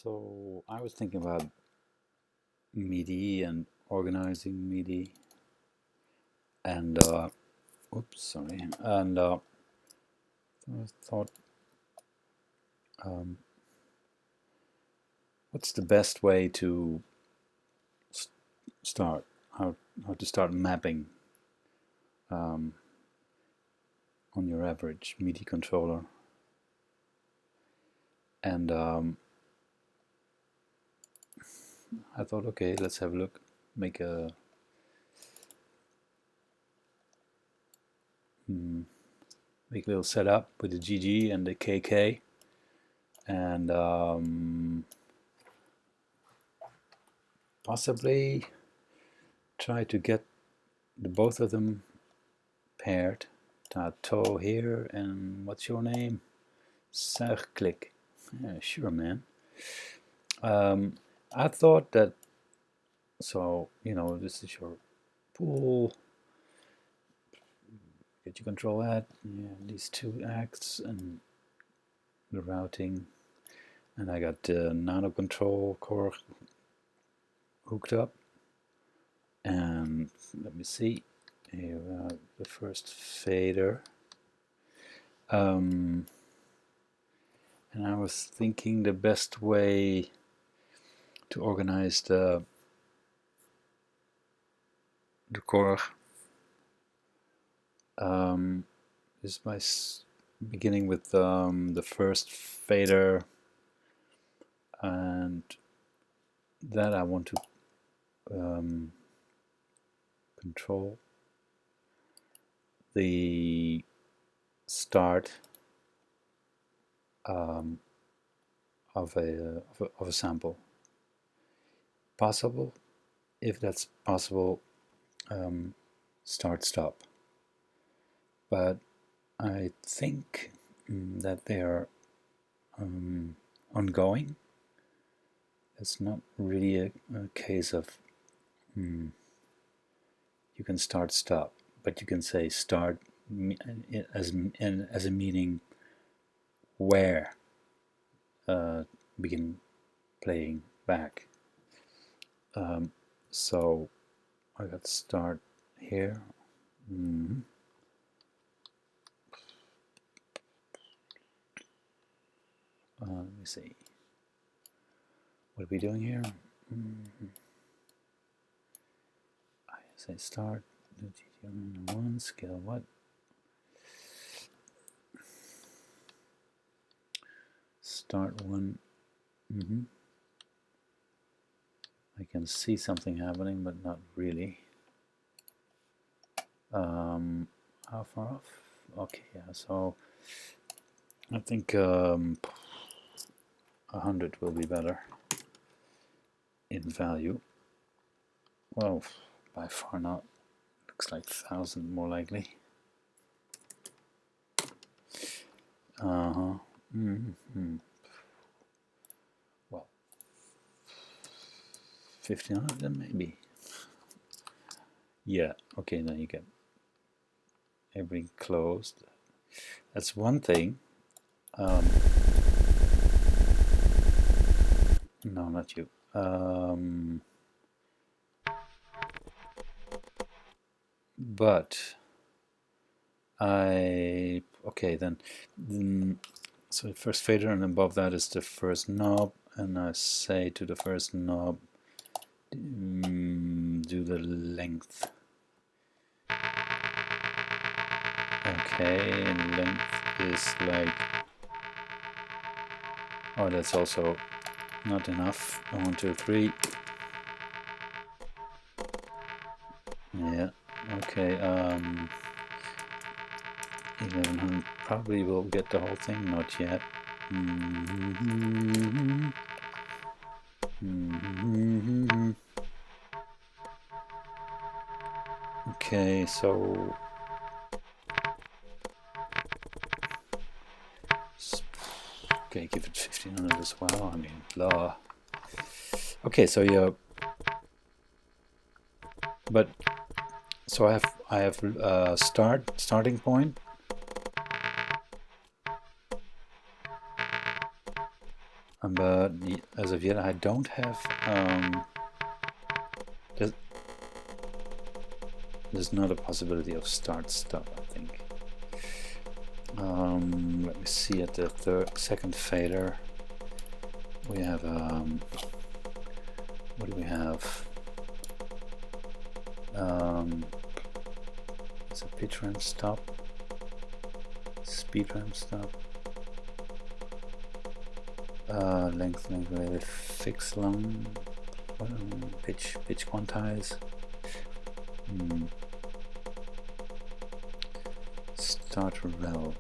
So I was thinking about Midi and organizing Midi, and oops, sorry, and I thought, um, what's the best way to start? How to start mapping on your average Midi controller? And I thought, okay, let's have a look. Make a little setup with the gg and the kk, and possibly try to get both of them paired. Tato here, and what's your name? Click. Yeah, sure, man. I thought that, so, this is your Ppooll. Get your control at, these two acts and the routing. And I got the Nano control core hooked up. And let me see. Here, the first fader. And I was thinking the best way to organize the core is by beginning with the first fader, and that I want to control the start of a sample. Possible, if that's possible, start stop. But I think that they are ongoing. It's not really a case of you can start stop, but you can say start as a meaning where begin playing back. So I got start here. Let me see. What are we doing here? I say start. One scale what? Start one. I can see something happening, but not really. How far off? Okay, yeah. So I think 100 will be better in value. Well, by far not. Looks like 1,000 more likely. Well, 1,500 then maybe. Yeah, okay, then you get everything closed. That's one thing. No, not you. But okay then. So the first fader, and above that is the first knob, and I say to the first knob, do the length. Okay, and length is like, oh, that's also not enough. 1, 2, 3. Yeah, okay. 1100 probably will get the whole thing. Not yet. Okay, so okay, give it 1,500 as well. I mean, blah. Okay, so yeah, but so I have starting point. but as of yet I don't have there's not a possibility of start stop, I think. Let me see at the second fader. We have what do we have? It's a pitch ramp stop, speed ramp stop, length related, fix long, pitch quantize, start rel,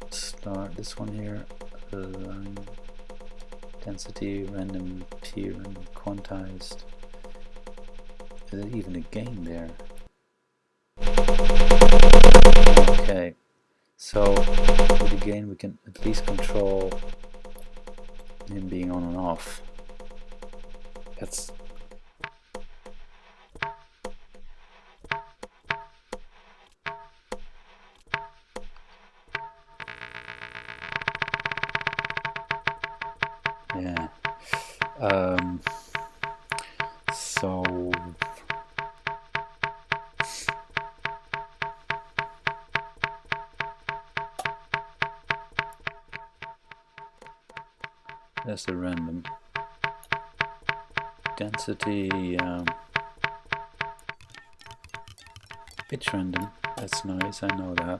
start this one here, density, random, peer, and quantized. Is it even a gain there? Okay, so with the gain we can at least control him being on and off. That's yeah. So that's the random density, pitch random. That's nice. I know that.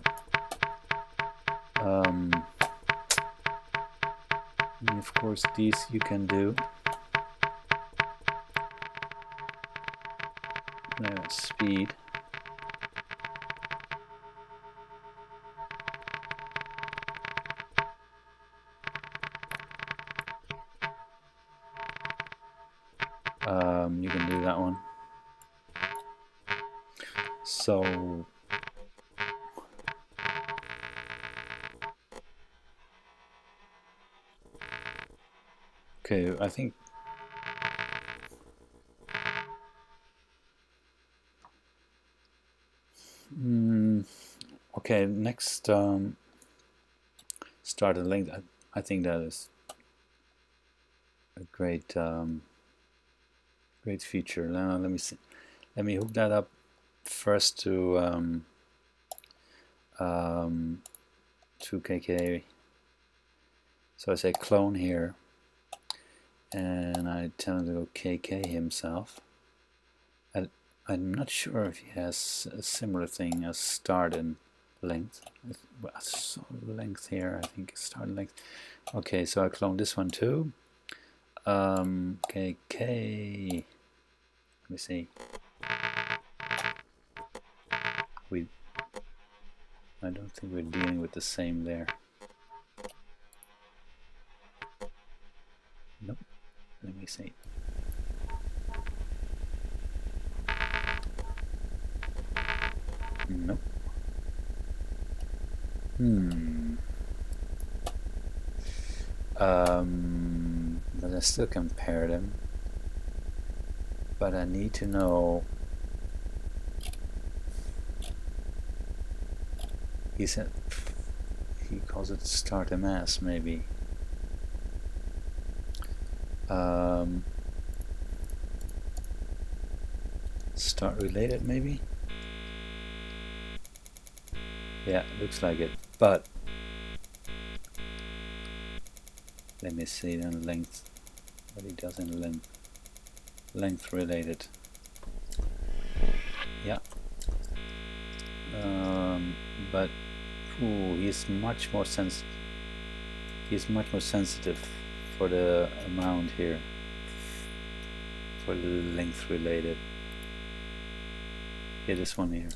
And of course, these you can do. Speed. You can do that one. So okay, I think okay, next start and length. I think that is a great great feature. Now let me see. Let me hook that up first to kk. So I say clone here, and I tell him to go kk himself. I'm not sure if he has a similar thing as start and length. So length here, I think start and length. Okay, so I clone this one too. kk. Let me see. I don't think we're dealing with the same there. Nope. Let me see. Nope. But I still compare them. But I need to know. He said he calls it start MS maybe. Start related maybe. Yeah, looks like it. But let me see then length. What he does in length. Length related. Yeah. But he's much more sensitive. He's much more sensitive for the amount here. For the length related. Yeah, this one here.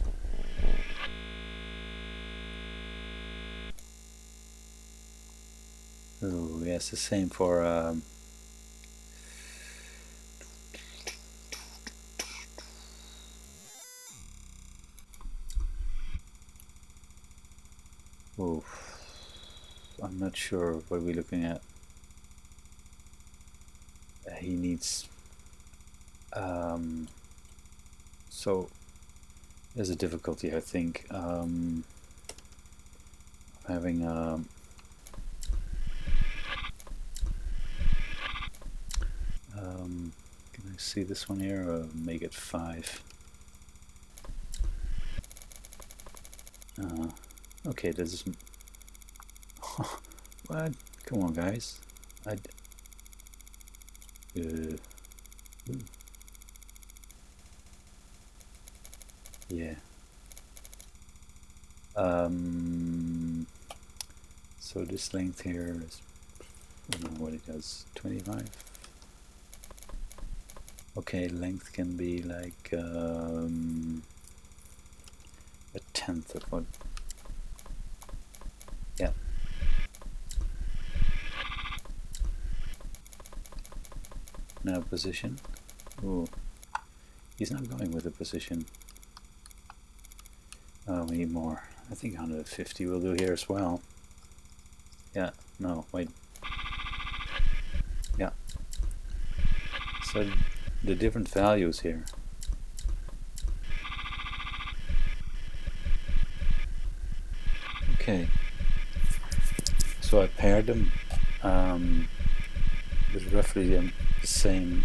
Oh, yes, the same for I'm not sure what we're looking at. He needs so there's a difficulty, I think. having can I see this one here, or make it 5? Okay, this is what? Come on, guys. Yeah. So this length here is, I don't know what it does, 25. Okay, length can be like a tenth of what. Yeah. Now position. Ooh, he's not going with the position. Oh, we need more. I think 150 will do here as well. Yeah, no, wait. Yeah. So the different values here. Okay. So I paired them with roughly the same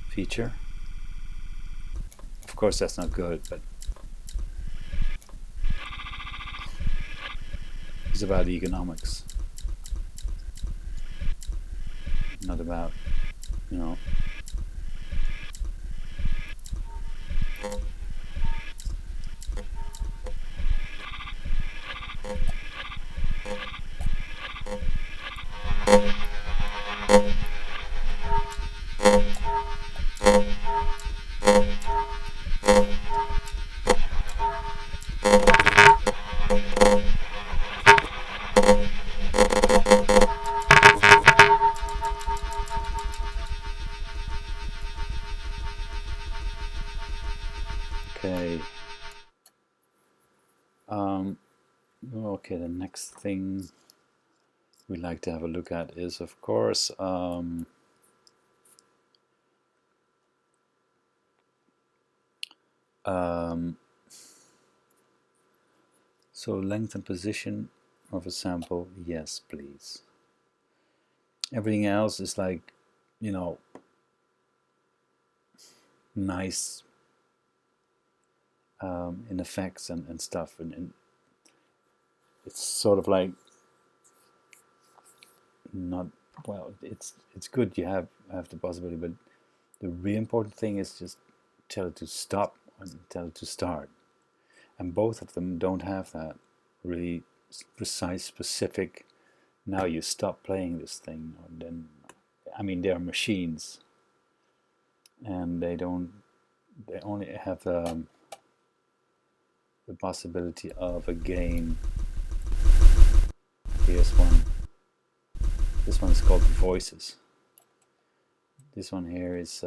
feature. Of course, that's not good, but it's about the economics, not about, you know. Okay. Okay, the next thing we like to have a look at is, of course, so length and position of a sample, yes, please. Everything else is like, you know, nice in effects and stuff, and it's sort of like not, well, it's good you have the possibility, but the really important thing is just tell it to stop and tell it to start. And both of them don't have that really precise, specific, now you stop playing this thing, or then, I mean, they're machines, and they only have the possibility of a game. Here's one. This one is called Voices. This one here is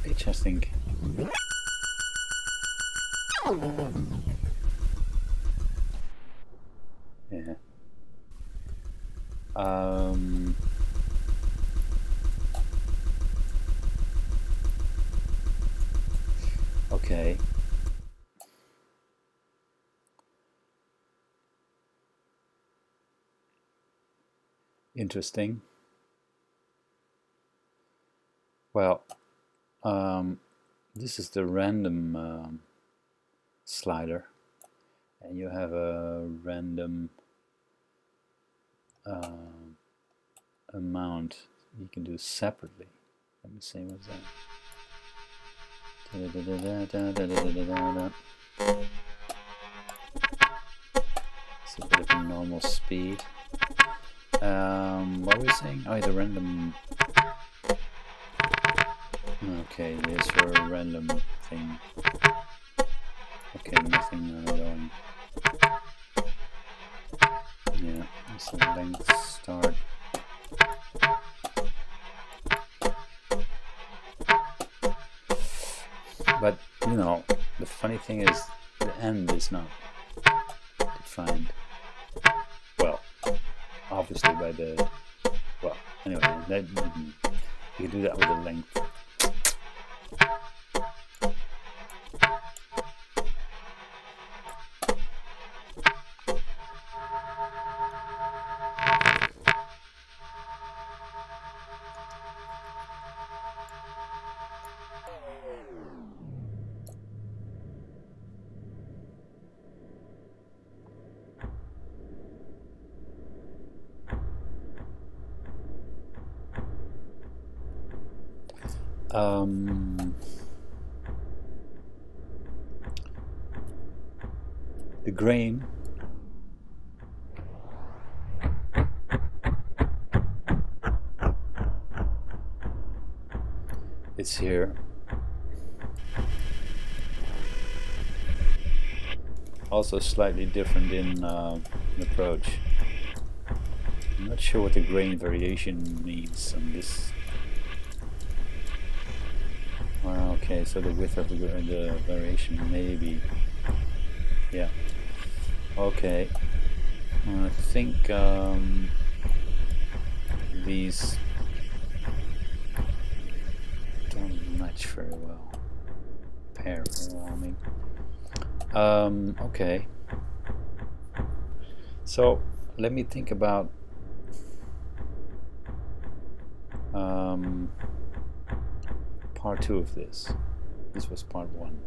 H, I think. Yeah. Okay. Interesting. Well, this is the random slider, and you have a random amount you can do separately. Let me see what's that. It's a bit of a normal speed. What were we saying? Oh, the random. Okay, here's your random thing. Okay, nothing going. Yeah, it's a length start. But, you know, the funny thing is the end is not defined. Well, obviously by the, well, anyway, that, you can do that with the length. The grain is here. Also slightly different in approach. I'm not sure what the grain variation means on this. Well, okay, so the width of the variation maybe. Yeah. Okay. I think these don't match very well. Pair very well, I mean. Okay. So let me think about part 2 of this. This was part 1.